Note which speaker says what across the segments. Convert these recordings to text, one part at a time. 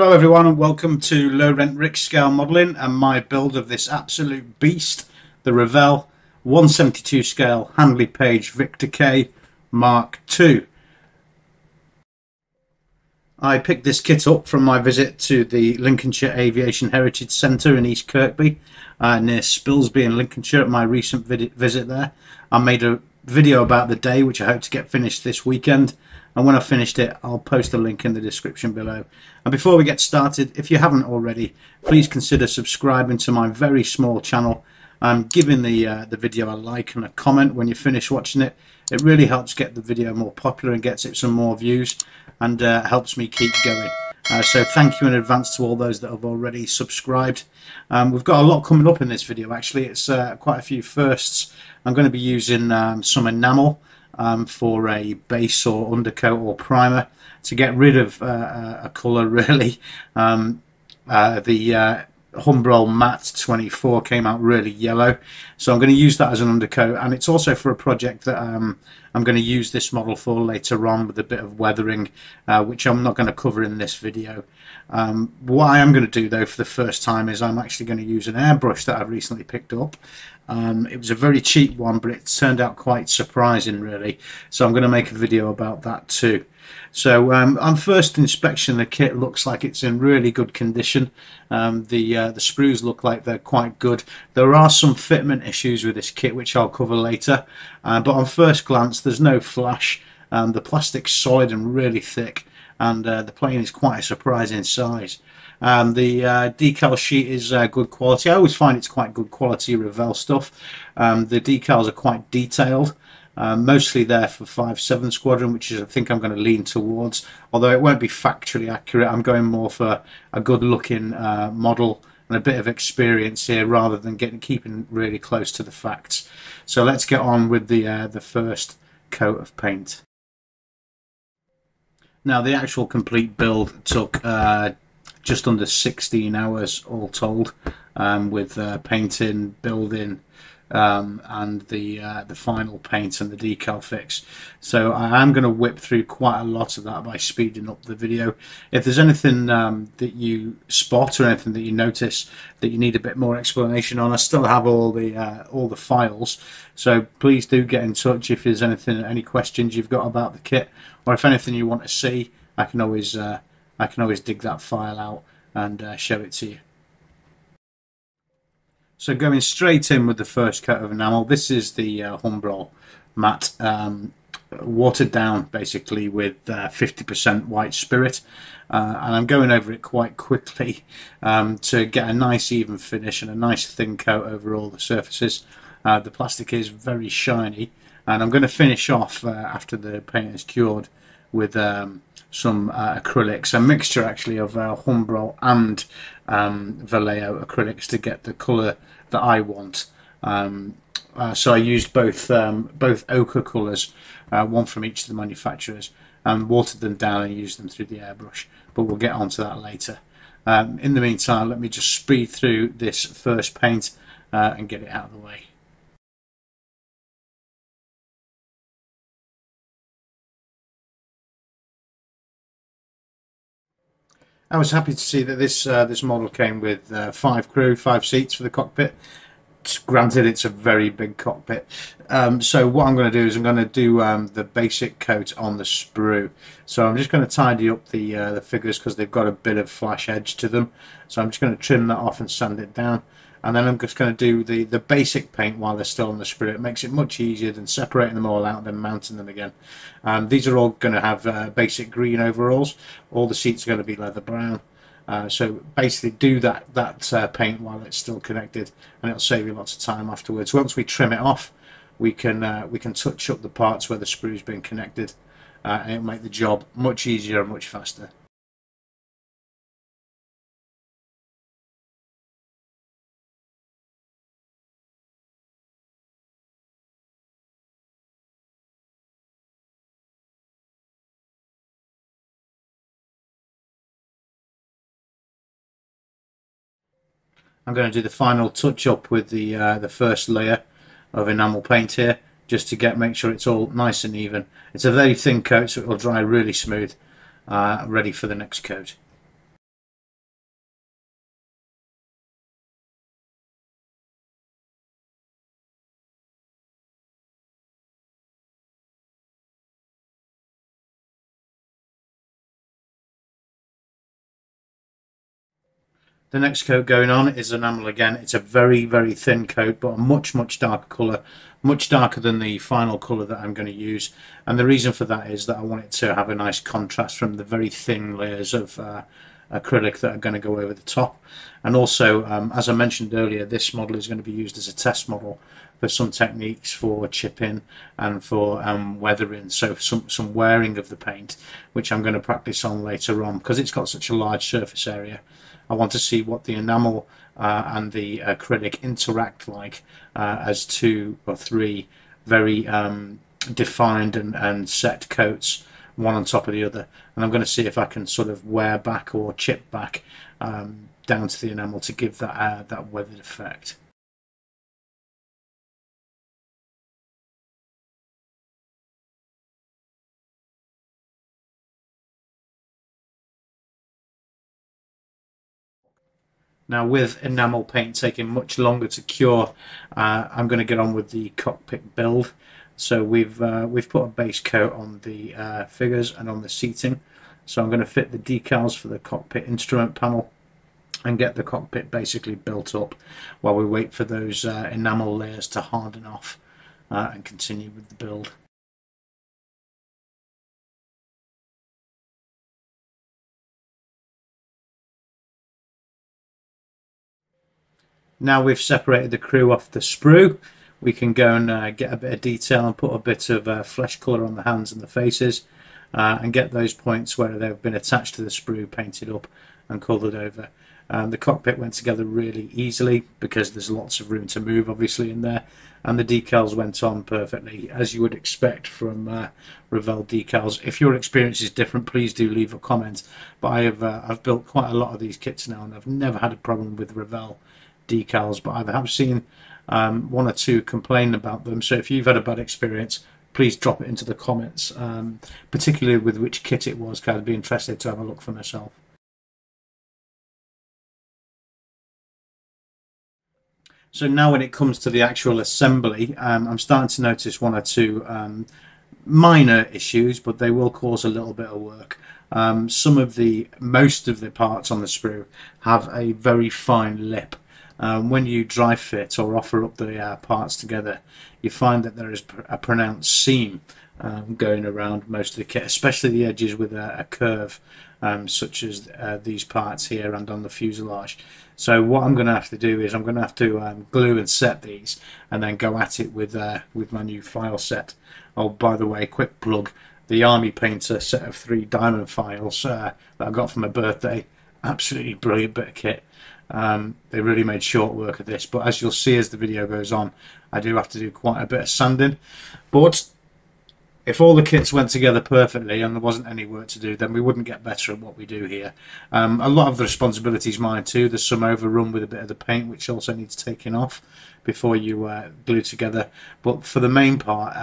Speaker 1: Hello everyone and welcome to Low Rent Rick Scale Modelling and my build of this absolute beast, the Revell 172 scale Handley Page Victor K Mark II. I picked this kit up from my visit to the Lincolnshire Aviation Heritage Centre in East Kirkby near Spilsby in Lincolnshire. At my recent visit there, I made a video about the day which I hope to get finished this weekend, and when I've finished it I'll post a link in the description below. And before we get started, if you haven't already, please consider subscribing to my very small channel and giving the video a like and a comment when you finish watching it. It really helps get the video more popular and gets it some more views, and helps me keep going. So thank you in advance to all those that have already subscribed. We've got a lot coming up in this video actually. It's quite a few firsts. I'm going to be using some enamel for a base or undercoat or primer to get rid of a colour really. The Humbrol Matte 24 came out really yellow, so I'm going to use that as an undercoat, and it's also for a project that I'm going to use this model for later on with a bit of weathering, which I'm not going to cover in this video. What I am going to do though for the first time is I'm actually going to use an airbrush that I've recently picked up. It was a very cheap one, but it turned out quite surprising really, so I'm going to make a video about that too. So on first inspection, the kit looks like it's in really good condition. The sprues look like they're quite good. There are some fitment issues with this kit which I'll cover later, but on first glance there's no flash. The plastic's solid and really thick, and the plane is quite a surprising size. The decal sheet is good quality. I always find it's quite good quality Revell stuff. The decals are quite detailed. Mostly there for 5-7 squadron, which is I think I'm going to lean towards, although it won't be factually accurate. I'm going more for a good looking model and a bit of experience here rather than keeping really close to the facts. So let's get on with the first coat of paint. Now the actual complete build took just under 16 hours all told, with painting, building, and the final paint and the decal fix. So I am going to whip through quite a lot of that by speeding up the video. If there's anything that you spot or anything that you notice that you need a bit more explanation on, I still have all the files, so please do get in touch if there's any questions you've got about the kit, or if anything you want to see. I can always dig that file out and show it to you. So going straight in with the first coat of enamel, this is the Humbrol Matte, watered down basically with 50% white spirit, and I'm going over it quite quickly to get a nice even finish and a nice thin coat over all the surfaces. The plastic is very shiny, and I'm going to finish off after the paint is cured with some acrylics, a mixture actually of Humbrol and Vallejo acrylics to get the colour that I want. So I used both ochre colours, one from each of the manufacturers, and watered them down and used them through the airbrush, but we'll get onto that later. In the meantime, let me just speed through this first paint and get it out of the way. I was happy to see that this model came with 5 crew, 5 seats for the cockpit. Granted, it's a very big cockpit. So what I'm going to do is I'm going to do the basic coat on the sprue. So I'm just going to tidy up the figures because they've got a bit of flash edge to them. So I'm just going to trim that off and sand it down. And then I'm just going to do the basic paint while they're still on the sprue. It makes it much easier than separating them all out and then mounting them again. These are all going to have basic green overalls. All the seats are going to be leather brown. So basically do that paint while it's still connected, and it'll save you lots of time afterwards. Once we trim it off, we can touch up the parts where the sprue's been connected, and it'll make the job much easier and much faster. I'm going to do the final touch up with the first layer of enamel paint here, just to make sure it's all nice and even. It's a very thin coat, so it will dry really smooth, ready for the next coat. The next coat going on is enamel again. It's a very, very thin coat, but a much, much darker colour, much darker than the final colour that I'm going to use. And the reason for that is that I want it to have a nice contrast from the very thin layers of acrylic that are going to go over the top. And also, as I mentioned earlier, this model is going to be used as a test model for some techniques for chipping and for weathering, so some wearing of the paint, which I'm going to practice on later on because it's got such a large surface area. I want to see what the enamel and the acrylic interact like as 2 or 3 very defined and set coats, one on top of the other, and I'm going to see if I can sort of wear back or chip back down to the enamel to give that weathered effect. Now, with enamel paint taking much longer to cure, I'm going to get on with the cockpit build. So we've put a base coat on the figures and on the seating. So I'm going to fit the decals for the cockpit instrument panel and get the cockpit basically built up while we wait for those enamel layers to harden off and continue with the build. Now we've separated the crew off the sprue, we can go and get a bit of detail and put a bit of flesh colour on the hands and the faces and get those points where they've been attached to the sprue painted up and coloured over. The cockpit went together really easily because there's lots of room to move obviously in there, and the decals went on perfectly as you would expect from Revell decals. If your experience is different, please do leave a comment, but I've built quite a lot of these kits now and I've never had a problem with Revell decals, but I have seen 1 or 2 complain about them. So if you've had a bad experience, please drop it into the comments, particularly with which kit it was, because I'd be interested to have a look for myself. So now when it comes to the actual assembly, I'm starting to notice 1 or 2 minor issues, but they will cause a little bit of work. Most of the parts on the sprue have a very fine lip. When you dry fit or offer up the parts together, you find that there is a pronounced seam going around most of the kit, especially the edges with a curve, such as these parts here and on the fuselage. So what I'm going to have to do is I'm going to have to glue and set these and then go at it with my new file set. Oh, by the way, quick plug, the Army Painter set of 3 diamond files that I got for my birthday, absolutely brilliant bit of kit. They really made short work of this, but as you'll see as the video goes on, I do have to do quite a bit of sanding. But if all the kits went together perfectly and there wasn't any work to do, then we wouldn't get better at what we do here. A lot of the responsibility is mine too. There's some overrun with a bit of the paint which also needs taking off before you glue together. But for the main part,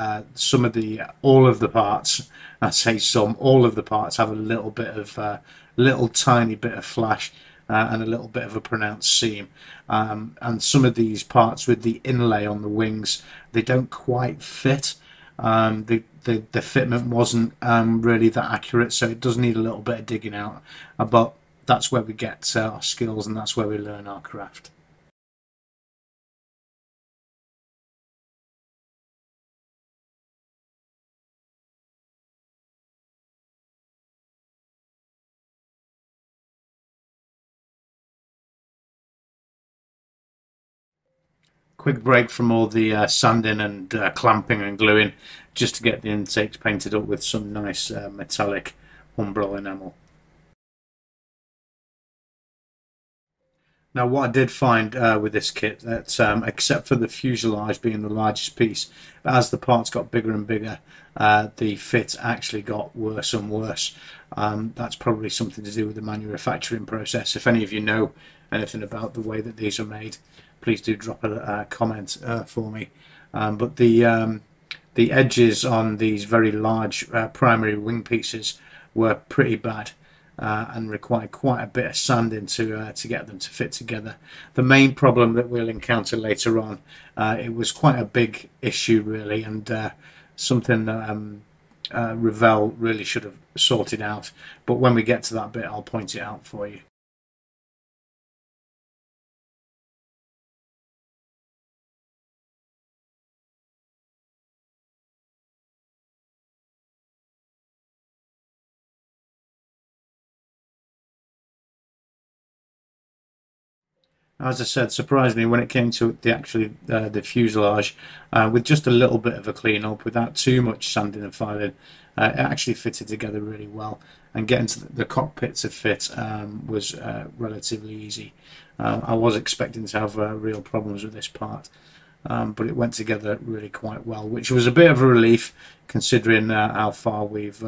Speaker 1: all of the parts, I say some, all of the parts have a little bit of little tiny bit of flash and a little bit of a pronounced seam, and some of these parts with the inlay on the wings, they don't quite fit. The fitment wasn't really that accurate, so it does need a little bit of digging out, but that's where we get our skills and that's where we learn our craft. Quick break from all the sanding and clamping and gluing just to get the intakes painted up with some nice metallic umbrella enamel. Now what I did find with this kit, that except for the fuselage being the largest piece, as the parts got bigger and bigger, the fit actually got worse and worse. That's probably something to do with the manufacturing process. If any of you know anything about the way that these are made, please do drop a comment for me. But the edges on these very large primary wing pieces were pretty bad and required quite a bit of sanding to get them to fit together. The main problem that we'll encounter later on, it was quite a big issue really, and something that Revell really should have sorted out, but when we get to that bit I'll point it out for you. As I said, surprisingly, when it came to the fuselage, with just a little bit of a clean up, without too much sanding and filing, it actually fitted together really well. And getting to the cockpit to fit was relatively easy. I was expecting to have real problems with this part, but it went together really quite well, which was a bit of a relief considering how far we've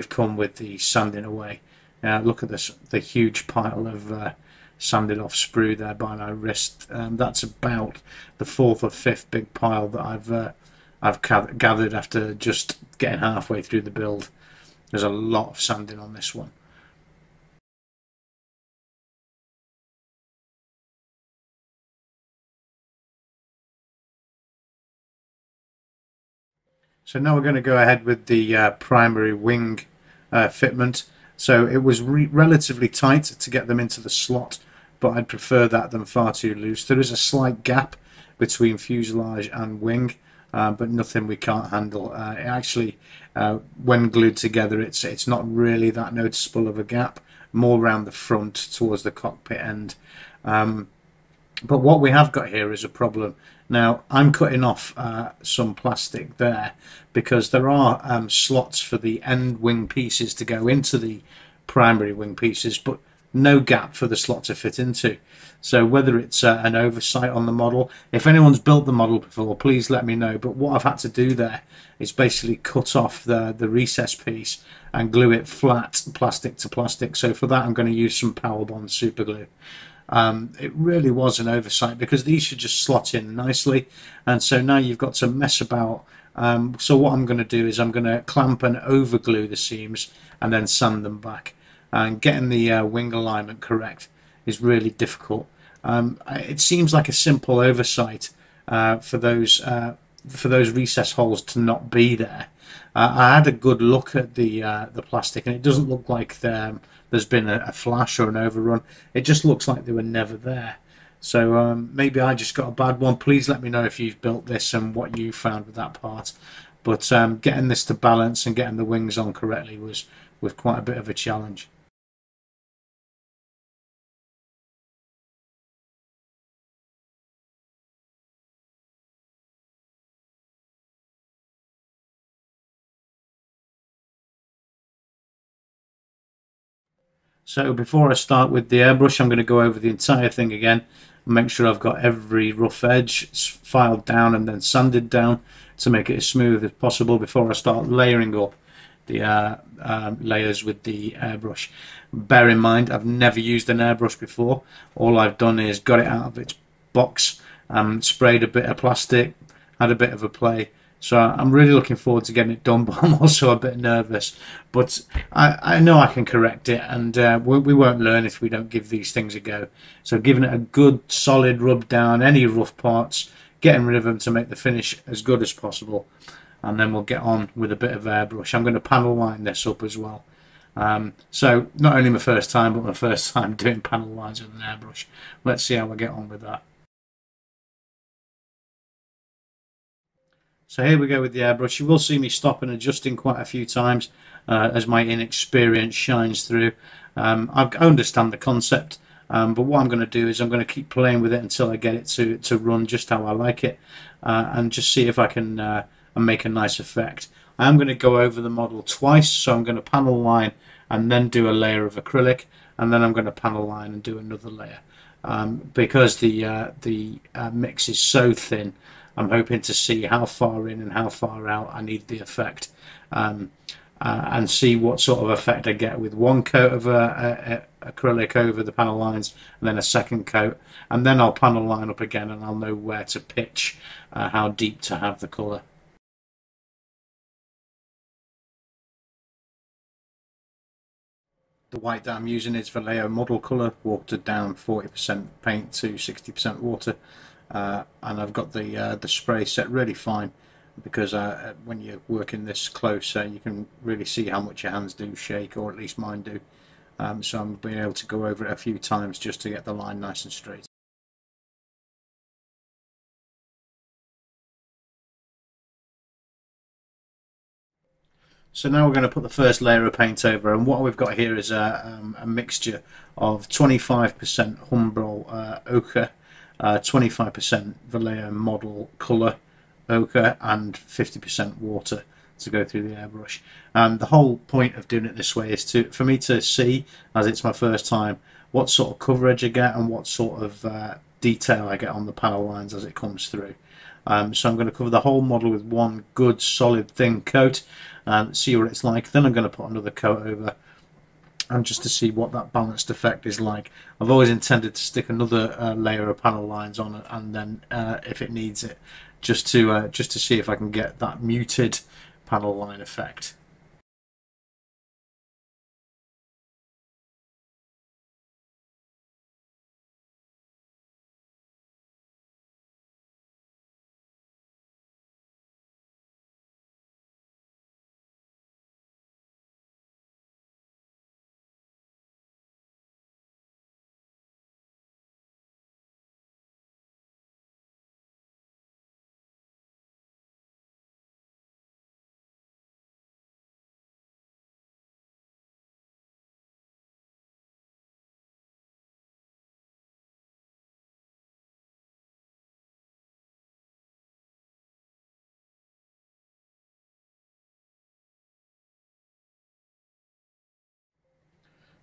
Speaker 1: come with the sanding away. Look at this, the huge pile of sanded off sprue there by my wrist. That's about the fourth or fifth big pile that I've gathered after just getting halfway through the build. There's a lot of sanding on this one. So now we're going to go ahead with the primary wing fitment. So it was relatively tight to get them into the slot, but I'd prefer that than far too loose. There is a slight gap between fuselage and wing, but nothing we can't handle. It actually, when glued together, it's not really that noticeable of a gap, more around the front towards the cockpit end. But what we have got here is a problem. Now, I'm cutting off some plastic there because there are slots for the end wing pieces to go into the primary wing pieces, but no gap for the slot to fit into. So whether it's an oversight on the model, if anyone's built the model before, please let me know. But what I've had to do there is basically cut off the recess piece and glue it flat, plastic to plastic. So for that, I'm going to use some Power Bond super glue. It really was an oversight because these should just slot in nicely, and so now you've got to mess about. So what I'm going to do is I'm going to clamp and over glue the seams and then sand them back, and getting the wing alignment correct is really difficult. It seems like a simple oversight for those recess holes to not be there. I had a good look at the plastic, and it doesn't look like there's been a flash or an overrun. It just looks like they were never there. So maybe I just got a bad one. Please let me know if you've built this and what you found with that part. But getting this to balance and getting the wings on correctly was quite a bit of a challenge. So before I start with the airbrush, I'm going to go over the entire thing again and make sure I've got every rough edge filed down and then sanded down to make it as smooth as possible before I start layering up the layers with the airbrush. Bear in mind, I've never used an airbrush before. All I've done is got it out of its box, sprayed a bit of plastic, had a bit of a play. So I'm really looking forward to getting it done, but I'm also a bit nervous. But I know I can correct it, and we won't learn if we don't give these things a go. So giving it a good solid rub down, any rough parts, getting rid of them to make the finish as good as possible. And then we'll get on with a bit of airbrush. I'm going to panel line this up as well. So not only my first time, but my first time doing panel lines with an airbrush. Let's see how I get on with that. So here we go with the airbrush. You will see me stop and adjusting quite a few times as my inexperience shines through. I understand the concept, but what I'm going to do is I'm going to keep playing with it until I get it to run just how I like it, and just see if I can make a nice effect. I am going to go over the model twice, so I'm going to panel line and then do a layer of acrylic, and then I'm going to panel line and do another layer. Because the mix is so thin, I'm hoping to see how far in and how far out I need the effect, and see what sort of effect I get with one coat of acrylic over the panel lines and then a second coat, and then I'll panel line up again and I'll know where to pitch, how deep to have the colour. The white that I'm using is Vallejo model colour, watered down 40% paint to 60% water. And I've got the spray set really fine because when you're working this close, you can really see how much your hands do shake, or at least mine do. So I'm being able to go over it a few times just to get the line nice and straight. So now we're going to put the first layer of paint over, and what we've got here is a mixture of 25% Humbrol ochre, 25% Vallejo model colour ochre, and 50% water to go through the airbrush. And the whole point of doing it this way is for me to see, as it's my first time, what sort of coverage I get and what sort of detail I get on the panel lines as it comes through. So I'm going to cover the whole model with one good solid thin coat and see what it's like. Then I'm going to put another coat over, and just to see what that balanced effect is like. I've always intended to stick another layer of panel lines on it, and then if it needs it, just to see if I can get that muted panel line effect.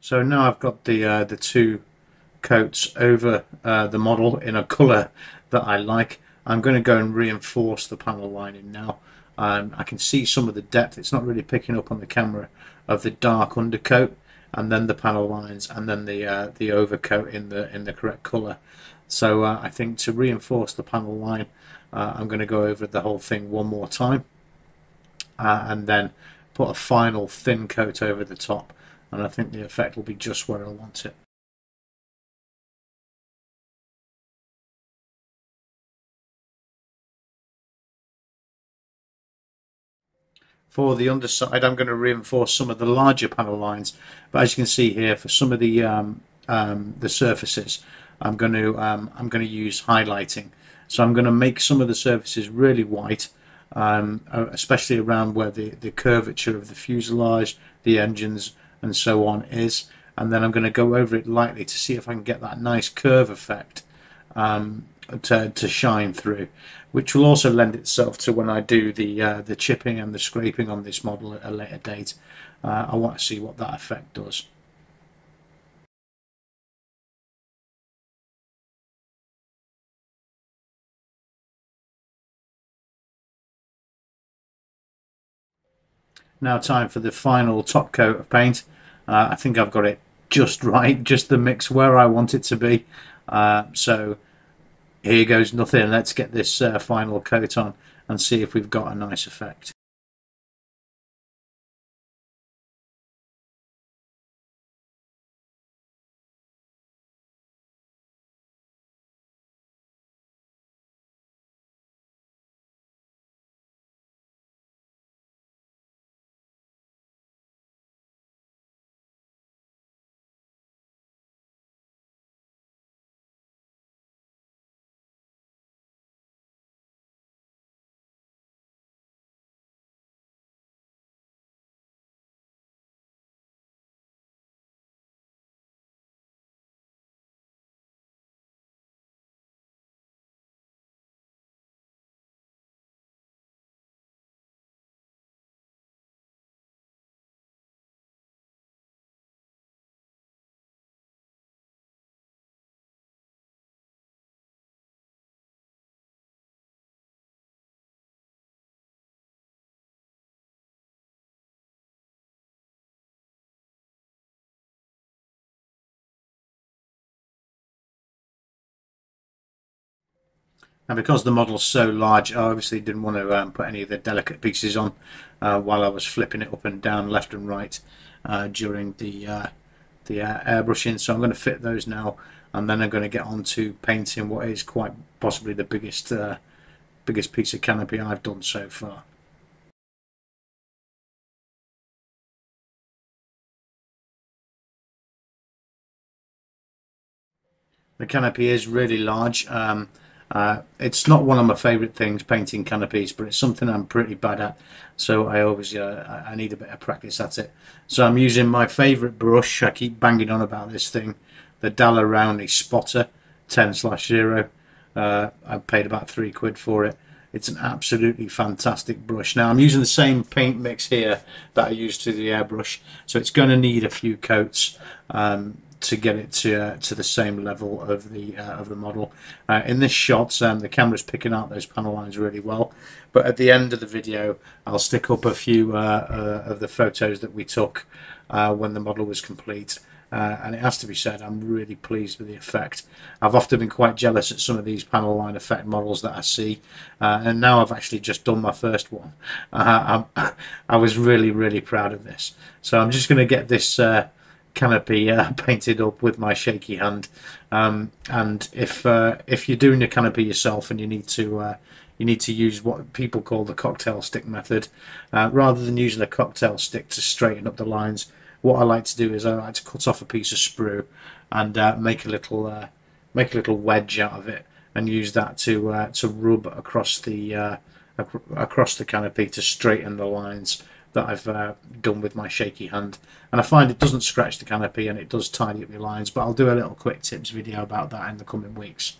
Speaker 1: So now I've got the two coats over the model in a colour that I like. I'm going to go and reinforce the panel lining now. I can see some of the depth, it's not really picking up on the camera, of the dark undercoat, and then the panel lines, and then the overcoat in the correct colour. So I think to reinforce the panel line, I'm going to go over the whole thing one more time, and then put a final thin coat over the top, and I think the effect will be just where I want it. For the underside, I'm going to reinforce some of the larger panel lines, but as you can see here, for some of the surfaces, I'm going to use highlighting. So I'm going to make some of the surfaces really white, especially around where the curvature of the fuselage, the engines, and so on is, and then I'm going to go over it lightly to see if I can get that nice curve effect to shine through, which will also lend itself to when I do the chipping and the scraping on this model at a later date. I want to see what that effect does. Now time for the final top coat of paint. I think I've got it just right, just the mix where I want it to be. So here goes nothing. Let's get this final coat on and see if we've got a nice effect. And because the model's so large, I obviously didn't want to put any of the delicate pieces on while I was flipping it up and down, left and right during the airbrushing. So I'm going to fit those now, and then I'm going to get on to painting what is quite possibly the biggest piece of canopy I've done so far. The canopy is really large, It's not one of my favourite things, painting canopies, but it's something I'm pretty bad at, so I always I need a bit of practice at it. So I'm using my favourite brush. I keep banging on about this thing, the Dalla Rowney Spotter 10/0. I paid about £3 for it. It's an absolutely fantastic brush. Now I'm using the same paint mix here that I used to the airbrush, so it's going to need a few coats to get it to the same level of the model. In this shot, the camera's picking out those panel lines really well, but at the end of the video I'll stick up a few of the photos that we took when the model was complete. And it has to be said, I'm really pleased with the effect. I've often been quite jealous at some of these panel line effect models that I see, and now I've actually just done my first one. I was really proud of this. So I'm just going to get this canopy painted up with my shaky hand. And if you're doing your canopy yourself and you need to use what people call the cocktail stick method, rather than using a cocktail stick to straighten up the lines, what I like to do is I like to cut off a piece of sprue and make a little wedge out of it, and use that to rub across the canopy to straighten the lines that I've done with my shaky hand. And I find it doesn't scratch the canopy and it does tidy up your lines. But I'll do a little quick tips video about that in the coming weeks.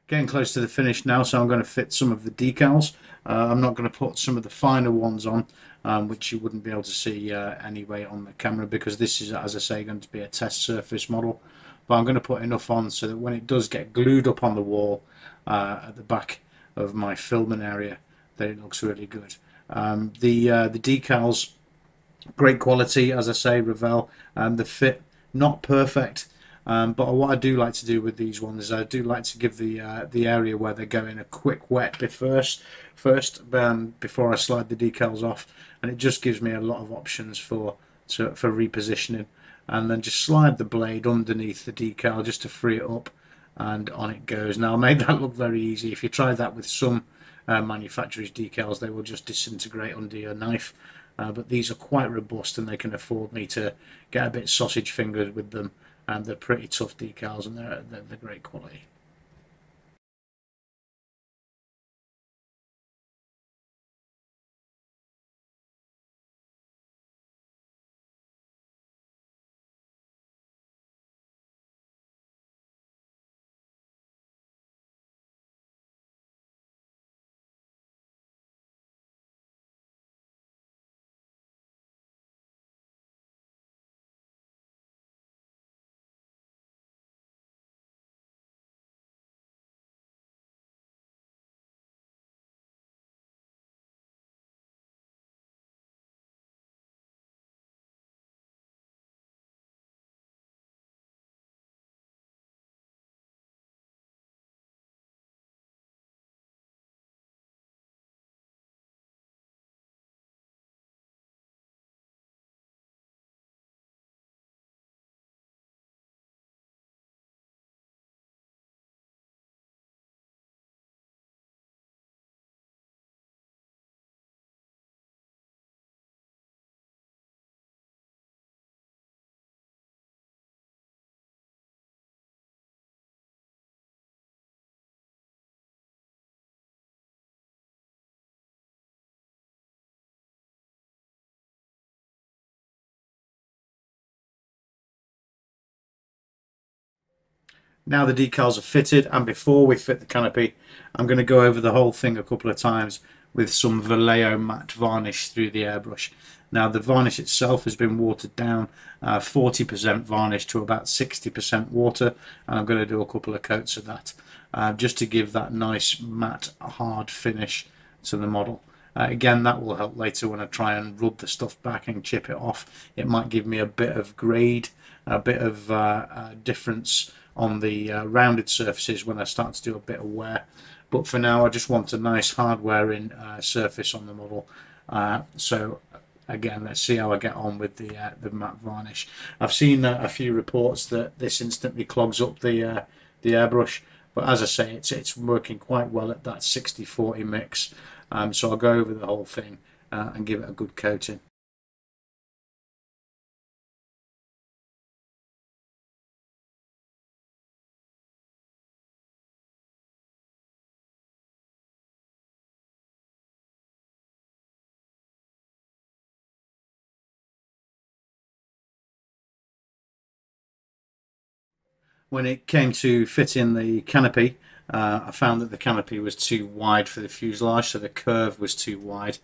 Speaker 1: Getting close to the finish now, so I'm going to fit some of the decals. I'm not going to put some of the finer ones on, which you wouldn't be able to see anyway on the camera, because this is, as I say, going to be a test surface model. But I'm going to put enough on so that when it does get glued up on the wall at the back of my filming area, that it looks really good. The decals, great quality, as I say, Revell. The fit, not perfect. But what I do like to do with these ones is I do like to give the area where they're going a quick wet first before I slide the decals off, and it just gives me a lot of options for repositioning. And then just slide the blade underneath the decal just to free it up, and on it goes. Now I made that look very easy. If you try that with some manufacturers' decals, they will just disintegrate under your knife. But these are quite robust, and they can afford me to get a bit sausage fingers with them. And they're pretty tough decals, and they're great quality. Now the decals are fitted, and before we fit the canopy, I'm going to go over the whole thing a couple of times with some Vallejo matte varnish through the airbrush. Now the varnish itself has been watered down, 40% varnish to about 60% water, and I'm going to do a couple of coats of that just to give that nice matte hard finish to the model. Again, that will help later when I try and rub the stuff back and chip it off. It might give me a bit of grade, a bit of difference on the rounded surfaces when I start to do a bit of wear. But for now, I just want a nice hard wearing surface on the model. So again, let's see how I get on with the matte varnish. I've seen a few reports that this instantly clogs up the airbrush, but as I say, it's working quite well at that 60-40 mix. So I'll go over the whole thing and give it a good coating. When it came to fitting the canopy, I found that the canopy was too wide for the fuselage, so the curve was too wide,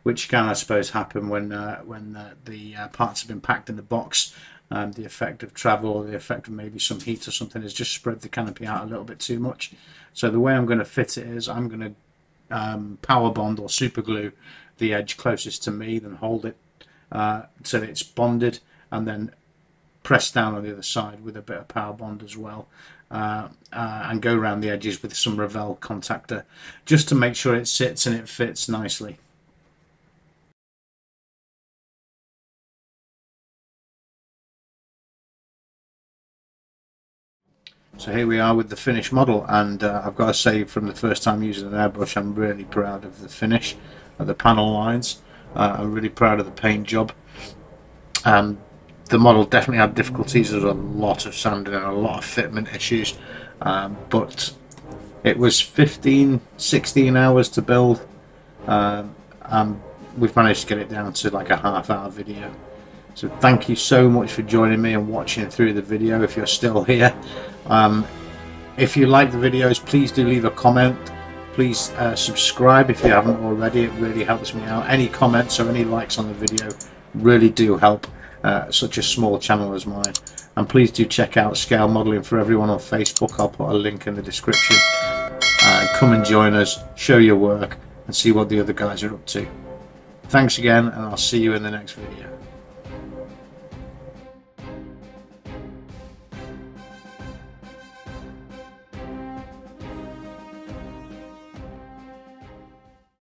Speaker 1: which can, I suppose, happen when the parts have been packed in the box. The effect of travel, or the effect of maybe some heat or something, has just spread the canopy out a little bit too much. So the way I'm going to fit it is I'm going to power bond or super glue the edge closest to me, then hold it so that it's bonded, and then press down on the other side with a bit of power bond as well, and go around the edges with some Revell contactor just to make sure it sits and it fits nicely. So here we are with the finished model, and I've got to say, from the first time using an airbrush, I'm really proud of the finish of the panel lines. I'm really proud of the paint job. The model definitely had difficulties. There's a lot of sanding and a lot of fitment issues, but it was 15-16 hours to build, and we've managed to get it down to like a half-hour video. So thank you so much for joining me and watching through the video if you're still here. If you like the videos, please do leave a comment. Please subscribe if you haven't already. It really helps me out. Any comments or any likes on the video really do help such a small channel as mine. And please do check out Scale Modelling for Everyone on Facebook. I'll put a link in the description. Come and join us, show your work, and see what the other guys are up to. Thanks again, and I'll see you in the next video.